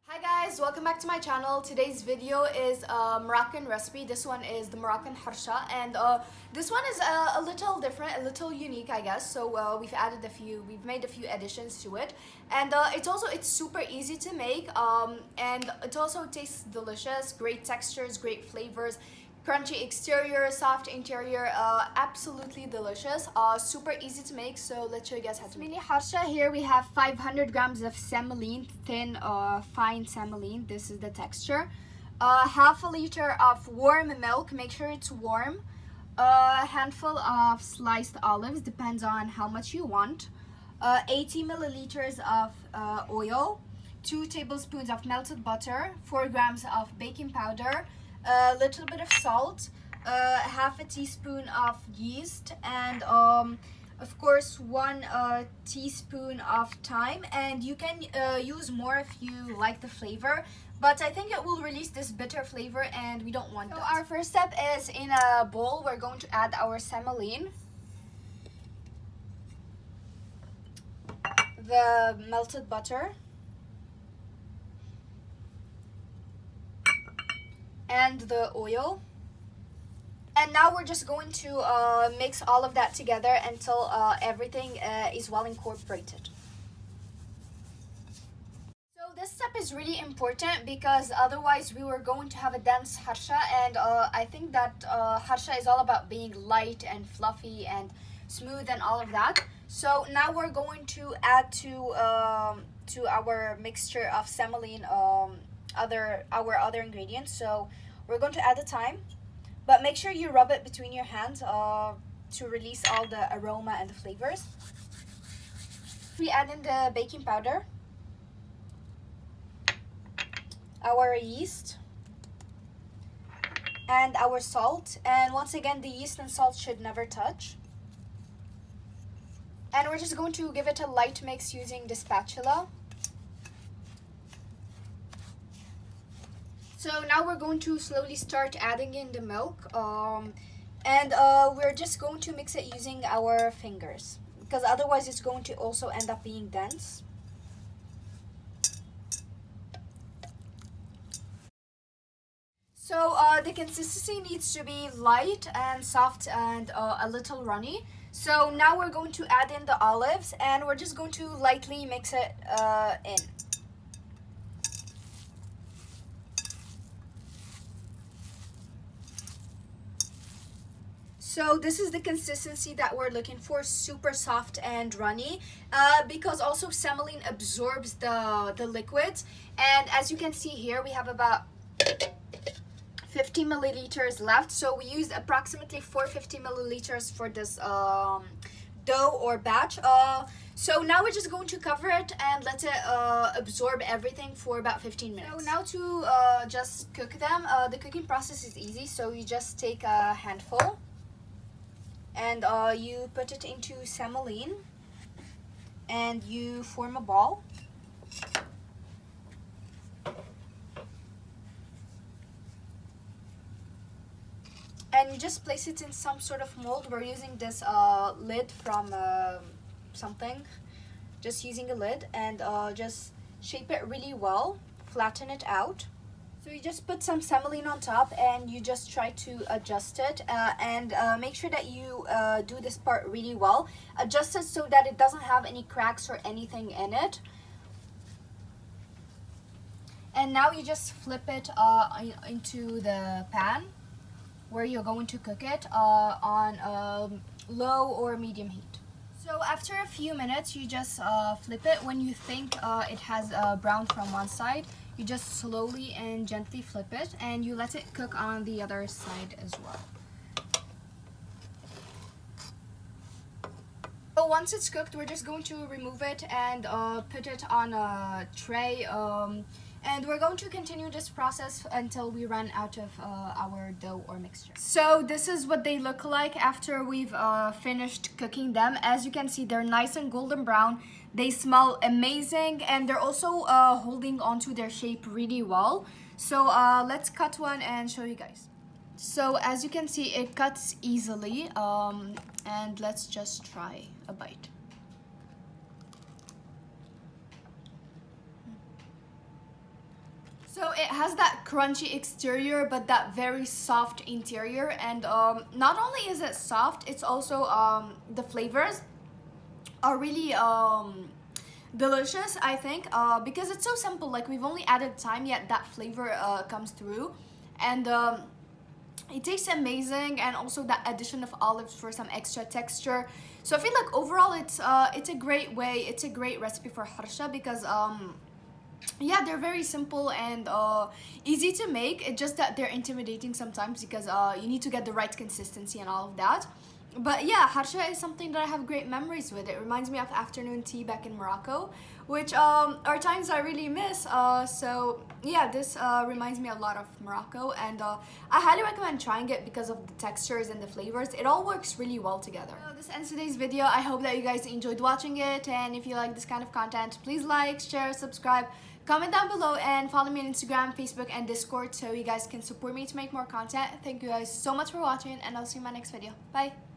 Hi guys, welcome back to my channel. Today's video is a Moroccan recipe. This one is the Moroccan Harcha, and this one is a little different, a little unique, I guess. So we've made a few additions to it, and it's super easy to make, and it also tastes delicious. Great textures, great flavors. Crunchy exterior, soft interior, absolutely delicious. Super easy to make, so let's show you guys how to make. Mini harsha. Here we have 500 grams of semolina, thin, fine semolina. This is the texture. Half a liter of warm milk. Make sure it's warm. A handful of sliced olives, depends on how much you want. 80 milliliters of oil. 2 tablespoons of melted butter. 4 grams of baking powder. A little bit of salt, half a teaspoon of yeast, and of course 1 teaspoon of thyme. And you can use more if you like the flavor, but I think it will release this bitter flavor and we don't want that. So our first step is, in a bowl we're going to add our semolina, the melted butter, and the oil. And now we're just going to mix all of that together until everything is well incorporated. So this step is really important because otherwise we were going to have a dense harsha, and I think that harsha is all about being light and fluffy and smooth and all of that. So now we're going to add to our mixture of semolina our other ingredients. So we're going to add the thyme, but make sure you rub it between your hands to release all the aroma and the flavors. We add in the baking powder, our yeast, and our salt. And once again, the yeast and salt should never touch. And we're just going to give it a light mix using the spatula. So now we're going to slowly start adding in the milk, and we're just going to mix it using our fingers, because otherwise it's going to also end up being dense. So the consistency needs to be light and soft and a little runny. So now we're going to add in the olives, and we're just going to lightly mix it in. So this is the consistency that we're looking for, super soft and runny, because also semolina absorbs the liquids. And as you can see here, we have about 50 milliliters left. So we used approximately 450 milliliters for this dough or batch. So now we're just going to cover it and let it absorb everything for about 15 minutes. So now to just cook them, the cooking process is easy. So you just take a handful and you put it into semolina and you form a ball. And you just place it in some sort of mold. We're using this lid from something. Just using a lid, and just shape it really well, flatten it out. So you just put some semolina on top and you just try to adjust it, and make sure that you do this part really well. Adjust it so that it doesn't have any cracks or anything in it. And now you just flip it into the pan where you're going to cook it on low or medium heat. So after a few minutes, you just flip it. When you think it has browned from one side, you just slowly and gently flip it, and you let it cook on the other side as well. So once it's cooked, we're just going to remove it and put it on a tray. And we're going to continue this process until we run out of our dough or mixture. So this is what they look like after we've finished cooking them. As you can see, they're nice and golden brown. They smell amazing, and they're also holding onto their shape really well. So let's cut one and show you guys. So as you can see, it cuts easily, and let's just try a bite. So it has that crunchy exterior but that very soft interior, and not only is it soft, it's also the flavors are really delicious, I think, because it's so simple. Like, we've only added thyme, yet that flavor comes through, and it tastes amazing, and also that addition of olives for some extra texture. So I feel like overall it's a great way, it's a great recipe for harsha, because yeah, they're very simple and easy to make. It's just that they're intimidating sometimes because you need to get the right consistency and all of that. But yeah, harsha is something that I have great memories with. It reminds me of afternoon tea back in Morocco, which are times I really miss. So yeah, this reminds me a lot of Morocco, and I highly recommend trying it because of the textures and the flavors. It all works really well together. So this ends today's video. I hope that you guys enjoyed watching it, and if you like this kind of content, please like, share, subscribe, comment down below, and follow me on Instagram, Facebook, and Discord so you guys can support me to make more content. Thank you guys so much for watching, and I'll see you in my next video. Bye!